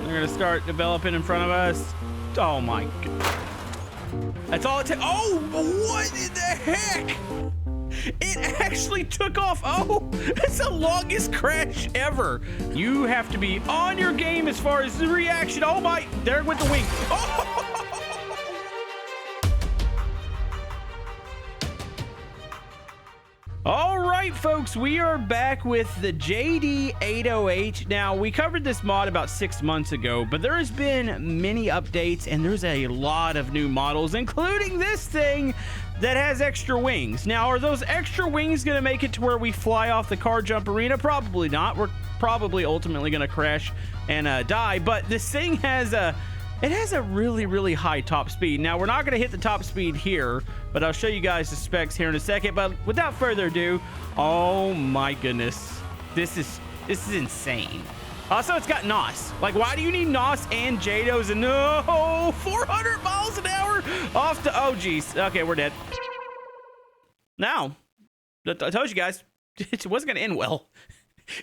They're gonna start developing in front of us. Oh my god. That's all it takes. Oh, what in the heck? It actually took off. Oh, that's the longest crash ever. You have to be on your game as far as the reaction. Oh my, there went the wing. Oh. All right, folks, we are back with the GD808. Now, we covered this mod about 6 months ago, but there has been many updates, and there's a lot of new models, including this thing that has extra wings. Now, are those extra wings going to make it to where we fly off the car jump arena? Probably not. We're probably ultimately going to crash and die, but this thing has a... It has a really, really high top speed. Now, we're not going to hit the top speed here, but I'll show you guys the specs here in a second. But without further ado, oh my goodness, this is insane. Also, it's got NOS. Like, why do you need NOS and JADOs? And no, 400 miles an hour off the... Oh, geez. Okay, we're dead. Now, I told you guys, it wasn't going to end well.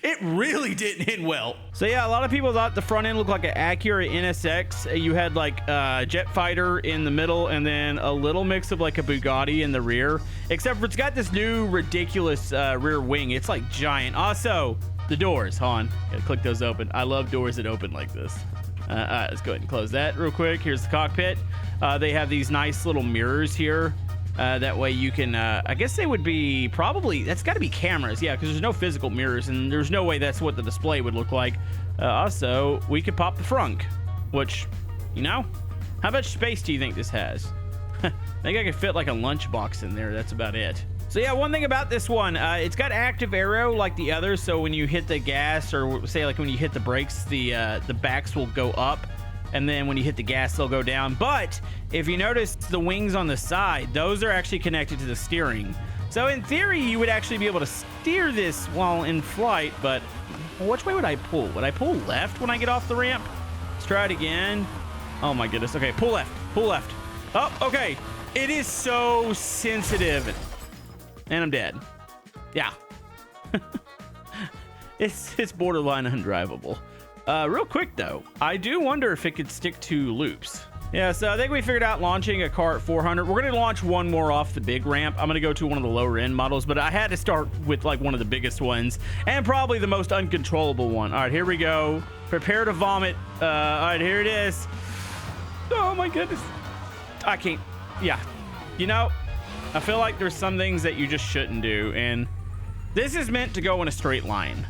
It really didn't end well. So yeah, a lot of people thought the front end looked like an Acura NSX. You had like a jet fighter in the middle and then a little mix of like a Bugatti in the rear. Except for it's got this new ridiculous rear wing. It's like giant. Also, the doors, hon. Gotta click those open. I love doors that open like this. All right, let's go ahead and close that real quick. Here's the cockpit. They have these nice little mirrors here. That way you can, I guess they would be probably, that's got to be cameras, yeah, because there's no physical mirrors, and there's no way that's what the display would look like. Also, we could pop the frunk, which, you know, how much space do you think this has? I think I could fit like a lunchbox in there. That's about it. So yeah, one thing about this one, it's got active aero like the others, so when you hit the gas, or say like when you hit the brakes, the backs will go up. And then when you hit the gas, they'll go down. But if you notice the wings on the side, those are actually connected to the steering. So in theory, you would actually be able to steer this while in flight. But which way would I pull? Would I pull left when I get off the ramp? Let's try it again. Oh my goodness. Okay, pull left. Pull left. Oh, okay. It is so sensitive. And I'm dead. Yeah. It's borderline undrivable. Real quick though, I do wonder if it could stick to loops. Yeah, so I think we figured out launching a car at 400. We're going to launch one more off the big ramp. I'm going to go to one of the lower end models, but I had to start with like one of the biggest ones and probably the most uncontrollable one. All right, here we go. Prepare to vomit. All right, here it is. Oh my goodness. I can't. Yeah. You know, I feel like there's some things that you just shouldn't do, and this is meant to go in a straight line.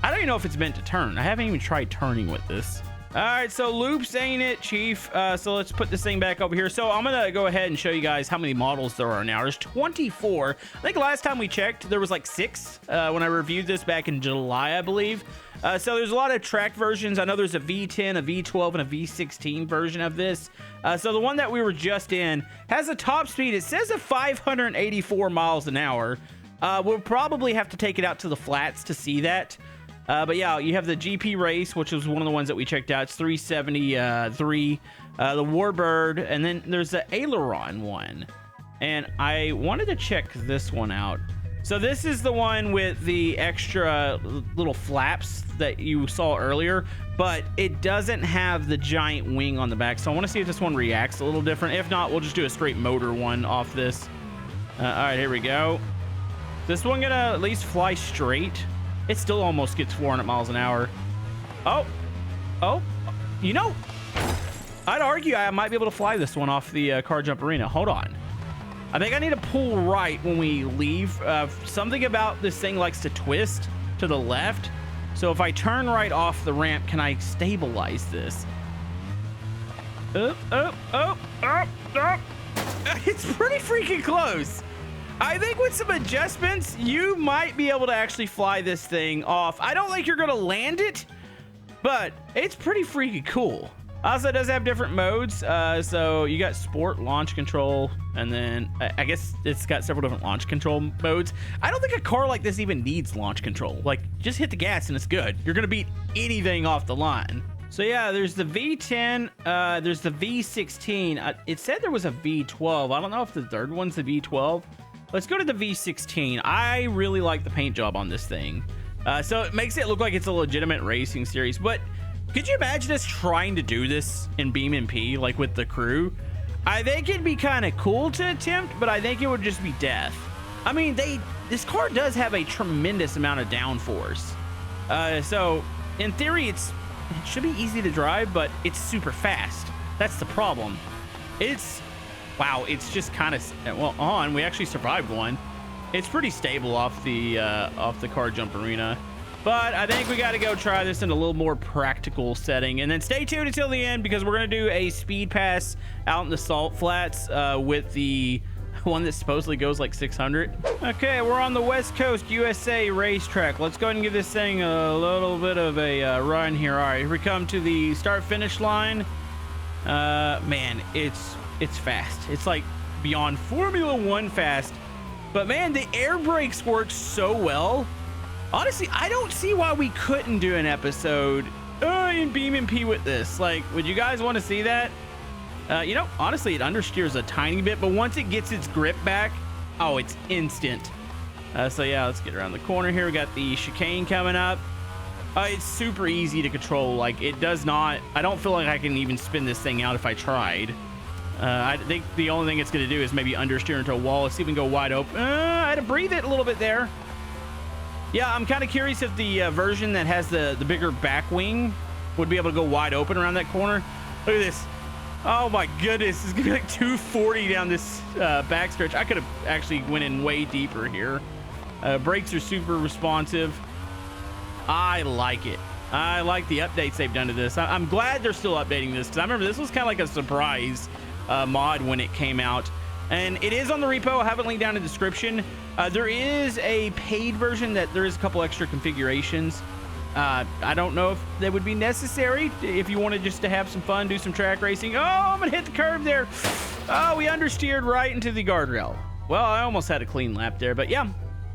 I don't even know if it's meant to turn. I haven't even tried turning with this. All right, so loops ain't it, Chief. So let's put this thing back over here. So I'm gonna go ahead and show you guys how many models there are now. There's 24. I think last time we checked, there was like 6 when I reviewed this back in July, I believe. So there's a lot of track versions. I know there's a V10, a V12, and a V16 version of this. So the one that we were just in has a top speed. It says of 584 miles an hour. We'll probably have to take it out to the flats to see that. But yeah, you have the GP race, which was one of the ones that we checked out. It's 373. The Warbird, and then there's the Aileron one. And I wanted to check this one out. So this is the one with the extra little flaps that you saw earlier, but it doesn't have the giant wing on the back. So I want to see if this one reacts a little different. If not, we'll just do a straight motor one off this. All right, here we go. This one gonna at least fly straight. It still almost gets 400 miles an hour. Oh, you know, I'd argue I might be able to fly this one off the car jump arena. Hold on. I think I need to pull right when we leave. Something about this thing likes to twist to the left. So if I turn right off the ramp, can I stabilize this? It's pretty freaking close. I think with some adjustments, you might be able to actually fly this thing off. I don't think you're going to land it, but it's pretty freaking cool. Also, it does have different modes. So you got sport, launch control, and then I guess it's got several different launch control modes. I don't think a car like this even needs launch control. Like, just hit the gas and it's good. You're going to beat anything off the line. So yeah, there's the V10, there's the V16. It said there was a V12. I don't know if the third one's the V12. Let's go to the V16. I really like the paint job on this thing. So it makes it look like it's a legitimate racing series, but Could you imagine us trying to do this in BeamNG, like with the crew? I think it'd be kind of cool to attempt, but I think it would just be death. I mean, this car does have a tremendous amount of downforce. So in theory, it should be easy to drive, but it's super fast. That's the problem. Wow, it's just kind of, well, we actually survived one. It's pretty stable off the car jump arena. But I think we got to go try this in a little more practical setting. And then stay tuned until the end, because we're going to do a speed pass out in the salt flats with the one that supposedly goes like 600. Okay, we're on the West Coast USA racetrack. Let's go ahead and give this thing a little bit of a run here. All right, here we come to the start-finish line. Man, it's fast. It's like beyond Formula One fast. But man, the air brakes work so well. Honestly, I don't see why we couldn't do an episode in BeamNG with this. Like, would you guys want to see that? You know, honestly, it understeers a tiny bit, but once it gets its grip back, oh, it's instant. So yeah, let's get around the corner here. We got the chicane coming up. It's super easy to control. Like, it does not, I don't feel like I can even spin this thing out if I tried. I think the only thing it's going to do is maybe understeer into a wall. Let's see if we can go wide open. I had to breathe it a little bit there. Yeah, I'm kind of curious if the version that has the bigger back wing would be able to go wide open around that corner. Look at this. Oh my goodness, it's gonna be like 240 down this backstretch. I could have actually went in way deeper here. Brakes are super responsive. I like it. I like the updates they've done to this. I'm glad they're still updating this, because I remember this was kind of like a surprise mod when it came out. And it is on the repo. I have it linked down in the description. There is a paid version that there is a couple extra configurations. I don't know if that would be necessary if you wanted just to have some fun, do some track racing. Oh, I'm gonna hit the curve there. Oh, we understeered right into the guardrail. Well, I almost had a clean lap there, but yeah,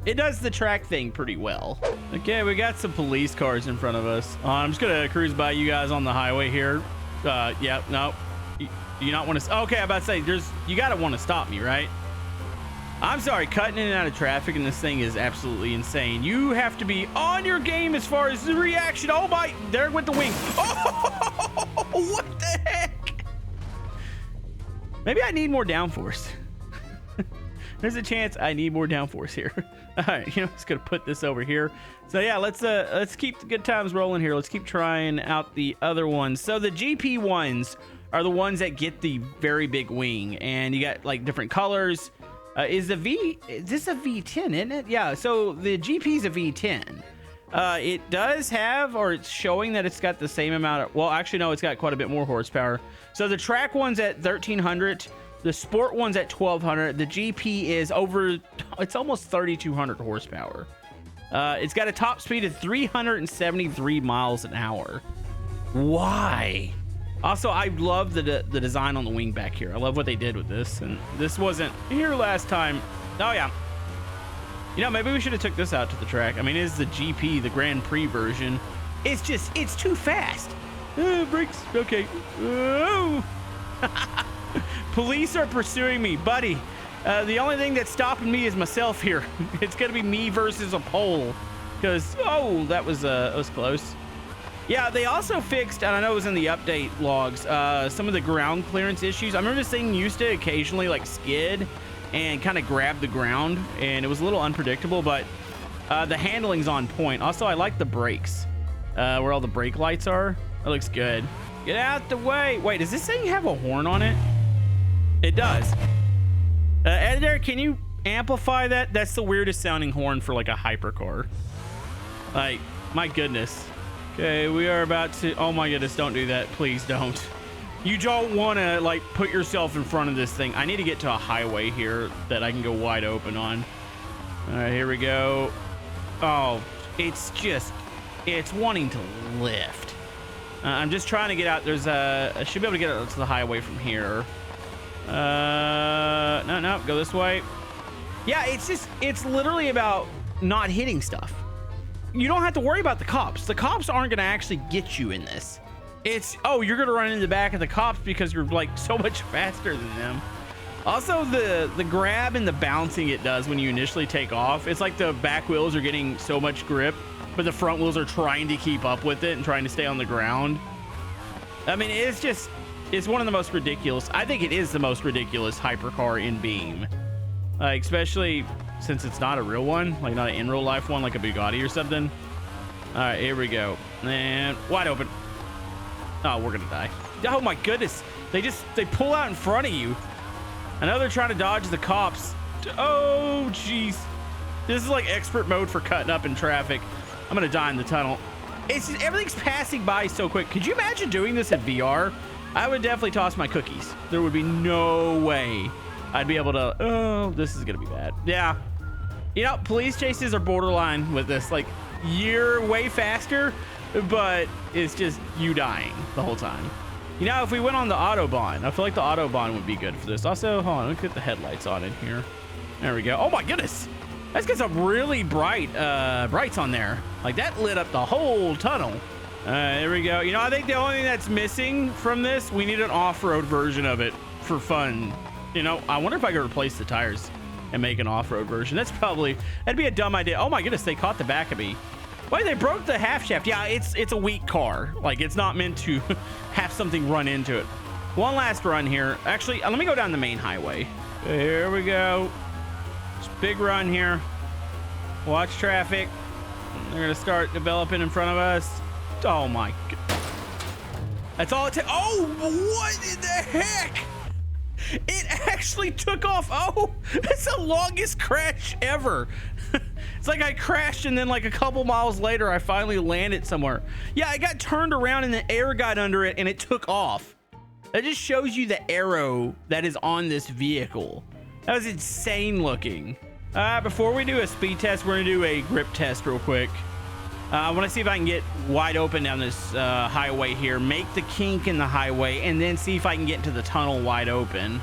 it does the track thing pretty well. Okay, we got some police cars in front of us. I'm just gonna cruise by you guys on the highway here. Yeah, no. You not want to? Okay, I'm about to say, you gotta want to stop me, right? I'm sorry, cutting in and out of traffic in this thing is absolutely insane. You have to be on your game as far as the reaction. Oh my, there went the wing. Oh, what the heck? Maybe I need more downforce. There's a chance I need more downforce here. All right, you know, just gonna put this over here. So yeah, let's keep the good times rolling here. Let's keep trying out the other ones. So the GP ones are the ones that get the very big wing, and you got like different colors. Is this a V10, isn't it? Yeah, so the GP's a V10. It does have, or it's showing that it's got the same amount of, well, actually, no, it's got quite a bit more horsepower. So the track one's at 1,300, the sport one's at 1,200, the GP is over, it's almost 3,200 horsepower. It's got a top speed of 373 miles an hour. Why? Also, I love the design on the wing back here. I love what they did with this, and this wasn't here last time. Oh yeah, you know, maybe we should have took this out to the track. I mean, it's the GP, the Grand Prix version. It's too fast. Brakes. Okay. Oh. Police are pursuing me, buddy. The only thing that's stopping me is myself here. It's gonna be me versus a pole, because that was close. Yeah, they also fixed, and I know it was in the update logs, some of the ground clearance issues. I remember this thing used to occasionally like skid and kind of grab the ground, and it was a little unpredictable, but the handling's on point. Also, I like the brakes, where all the brake lights are. That looks good. Get out the way. Wait, does this thing have a horn on it? It does. Editor, can you amplify that? That's the weirdest sounding horn for like a hypercar. Like, my goodness. Okay, we are about to, oh my goodness, don't do that. Please don't. You don't want to like put yourself in front of this thing. I need to get to a highway here that I can go wide open on. All right, here we go. Oh, it's wanting to lift. I'm just trying to get out. I should be able to get out to the highway from here. No, go this way. Yeah, it's literally about not hitting stuff. You don't have to worry about the cops. The cops aren't going to actually get you in this. It's, you're going to run into the back of the cops because you're like so much faster than them. Also, the grab and the bouncing it does when you initially take off, it's like the back wheels are getting so much grip, but the front wheels are trying to keep up with it and trying to stay on the ground. I mean, it's one of the most ridiculous. I think it is the most ridiculous hypercar in Beam. Like, especially since it's not a real one, like not an in real life one, like a Bugatti or something. All right, here we go. And wide open. Oh, we're gonna die. Oh my goodness. They pull out in front of you. I know they're trying to dodge the cops. Oh, jeez. This is like expert mode for cutting up in traffic. I'm gonna die in the tunnel. It's just, everything's passing by so quick. Could you imagine doing this in VR? I would definitely toss my cookies. There would be no way I'd be able to. Oh, this is gonna be bad. Yeah. You know, police chases are borderline with this. Like, you're way faster, but it's just you dying the whole time. You know, if we went on the Autobahn, I feel like the Autobahn would be good for this. Also, hold on, let's get the headlights on in here. There we go. Oh my goodness. Let's get some really bright brights on there. Like, that lit up the whole tunnel. There we go. You know, I think the only thing that's missing from this, we need an off-road version of it for fun. You know, I wonder if I could replace the tires and make an off-road version. That'd be a dumb idea. Oh my goodness, they caught the back of me. Wait, they broke the half shaft. Yeah, it's a weak car. Like, it's not meant to have something run into it. One last run here. Actually, let me go down the main highway. Here we go. Just big run here. Watch traffic. They're gonna start developing in front of us. Oh my god. That's all it takes. Oh, what in the heck? It actually took off. Oh, it's the longest crash ever. It's like I crashed and then like a couple miles later, I finally landed somewhere. Yeah, I got turned around and the air got under it and it took off. That just shows you the aero that is on this vehicle. That was insane looking. Before we do a speed test, we're gonna do a grip test real quick. I want to see if I can get wide open down this highway here, make the kink in the highway, and then see if I can get into the tunnel wide open.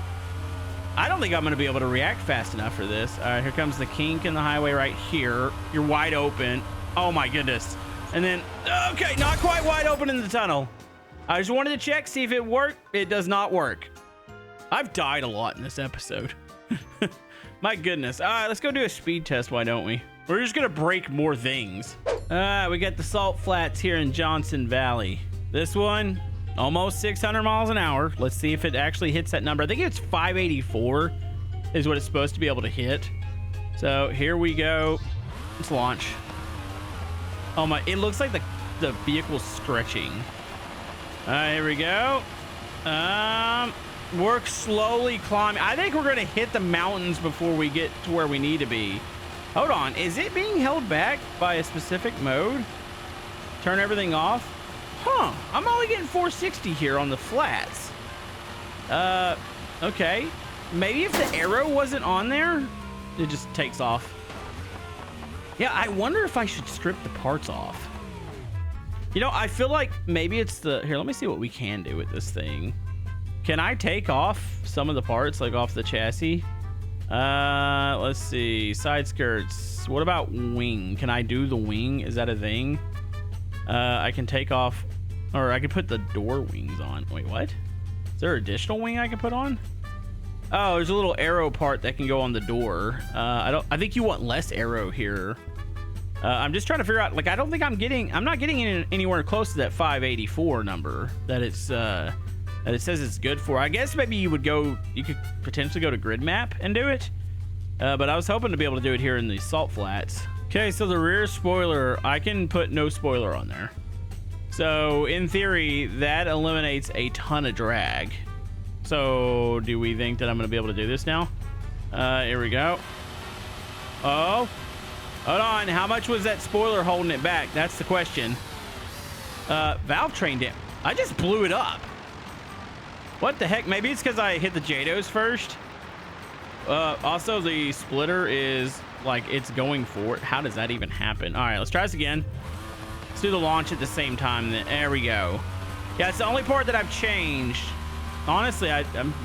I don't think I'm going to be able to react fast enough for this. All right, here comes the kink in the highway right here. You're wide open. Oh my goodness. And then, okay, not quite wide open in the tunnel. I just wanted to check, see if it worked. It does not work. I've died a lot in this episode. My goodness. All right, let's go do a speed test, why don't we? We're just gonna break more things. We got the salt flats here in Johnson Valley. This one, almost 600 miles an hour. Let's see if it actually hits that number. I think it's 584 is what it's supposed to be able to hit. So here we go. Let's launch. Oh my, it looks like the vehicle's stretching. All right, here we go. We're slowly climbing. I think we're gonna hit the mountains before we get to where we need to be. Hold on, is it being held back by a specific mode? Turn everything off? Huh, I'm only getting 460 here on the flats. Okay. Maybe if the arrow wasn't on there, it just takes off. Yeah, I wonder if I should strip the parts off. You know, I feel like maybe it's the... Here, let me see what we can do with this thing. Can I take off some of the parts, like off the chassis? Let's see. Side skirts. What about wing? Can I do the wing? Is that a thing? I can take off, or I can put the door wings on. Wait, what? Is there additional wing I can put on? Oh, there's a little arrow part that can go on the door. I think you want less arrow here. I'm just trying to figure out, like, I'm not getting anywhere close to that 584 number that it's, that it says it's good for. I guess maybe you could potentially go to grid map and do it. But I was hoping to be able to do it here in the salt flats. Okay, so the rear spoiler, I can put no spoiler on there. So in theory, that eliminates a ton of drag. So do we think that I'm gonna be able to do this now? Here we go. Oh, hold on. How much was that spoiler holding it back? That's the question. Valve train dip. I just blew it up. What the heck? Maybe it's because I hit the JADOs first. Also, the splitter is like it's going for it. How does that even happen? All right, let's try this again. Let's do the launch at the same time. There we go. Yeah, it's the only part that I've changed. Honestly,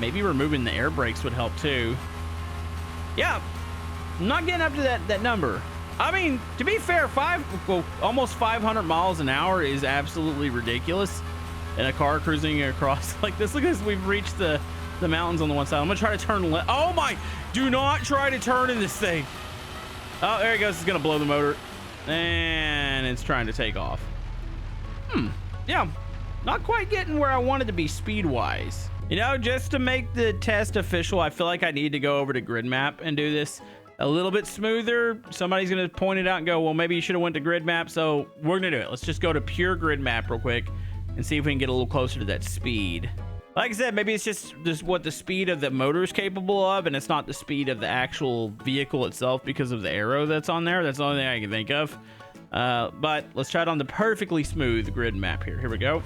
maybe removing the air brakes would help too. Yeah, I'm not getting up to that number. I mean, to be fair, almost 500 miles an hour is absolutely ridiculous. And a car cruising across like this. Look at this. We've reached the mountains on the one side. I'm gonna try to turn left. Oh my, do not try to turn in this thing. Oh, there it goes. It's gonna blow the motor. And it's trying to take off. Yeah, not quite getting where I wanted to be speed-wise. You know, just to make the test official, I feel like I need to go over to grid map and do this a little bit smoother. Somebody's going to point it out and go, well, maybe you should have went to grid map. So we're going to do it. Let's just go to pure grid map real quick and see if we can get a little closer to that speed. Like I said, maybe it's just what the speed of the motor is capable of, and it's not the speed of the actual vehicle itself because of the arrow that's on there. That's the only thing I can think of. But let's try it on the perfectly smooth grid map here. Here we go.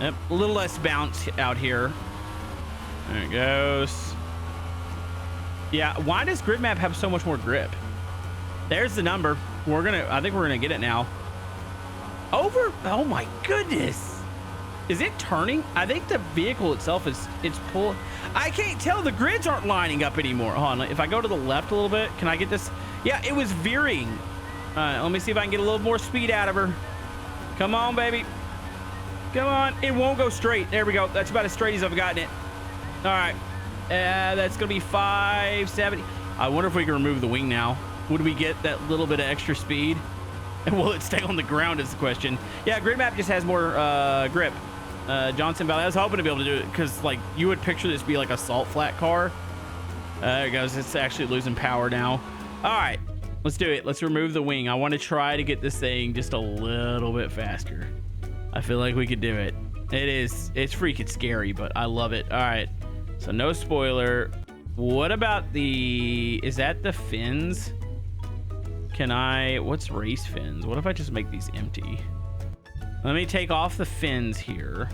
Yep, a little less bounce out here. There it goes. Yeah, why does grid map have so much more grip? There's the number. I think we're gonna get it now. Oh my goodness. Is it turning? I think the vehicle itself it's pull. I can't tell, the grids aren't lining up anymore. Hold on, if I go to the left a little bit, can I get this? Yeah, it was veering. Let me see if I can get a little more speed out of her. Come on, baby. Come on. It won't go straight. There we go. That's about as straight as I've gotten it. All right. That's going to be 570. I wonder if we can remove the wing now. Would we get that little bit of extra speed? And will it stay on the ground is the question. Yeah, grid map just has more grip. Johnson Valley, I was hoping to be able to do it because, like, you would picture this be like a salt flat car. There it goes. It's actually losing power now. All right. Let's do it. Let's remove the wing. I want to try to get this thing just a little bit faster. I feel like we could do it. It's freaking scary, but I love it. All right. So no spoiler. What about is that the fins? What's race fins? What if I just make these empty? Let me take off the fins here.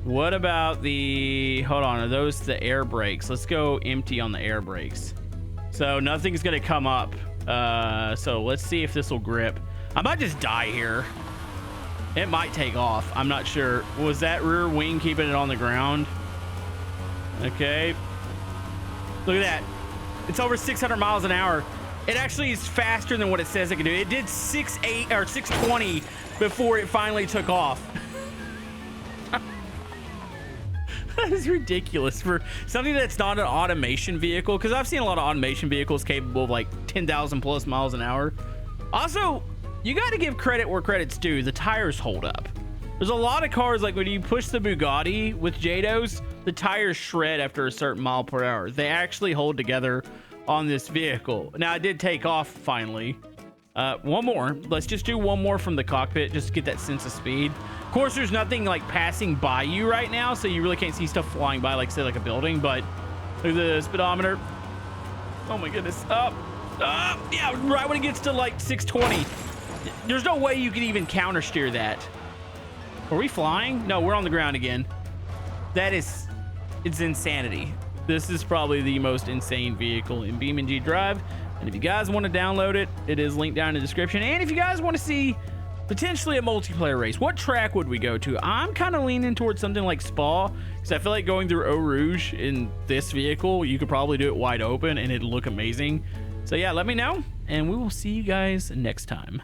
What about hold on, are those the air brakes? Let's go empty on the air brakes. So nothing's gonna come up. So let's see if this will grip. I might just die here. It might take off. I'm not sure. Was that rear wing keeping it on the ground? Okay. Look at that. It's over 600 miles an hour. It actually is faster than what it says it can do. It did 6.8 or 620 before it finally took off. That is ridiculous for something that's not an automation vehicle, because I've seen a lot of automation vehicles capable of like 10,000 plus miles an hour. Also, you got to give credit where credit's due. The tires hold up. There's a lot of cars, like when you push the Bugatti with JDOs, the tires shred after a certain mile per hour. They actually hold together on this vehicle. Now, it did take off finally. One more. Let's just do one more from the cockpit just to get that sense of speed. Of course, there's nothing like passing by you right now, so you really can't see stuff flying by, like say like a building, but look at the speedometer. Oh my goodness. Up. Yeah, right when it gets to like 620. There's no way you can even counter steer that. Are we flying? No, we're on the ground again. It's insanity. This is probably the most insane vehicle in BeamNG Drive. And if you guys want to download it, it is linked down in the description. And if you guys want to see potentially a multiplayer race, what track would we go to? I'm kind of leaning towards something like Spa, because I feel like going through Eau Rouge in this vehicle, you could probably do it wide open and it'd look amazing. So yeah, let me know, and we will see you guys next time.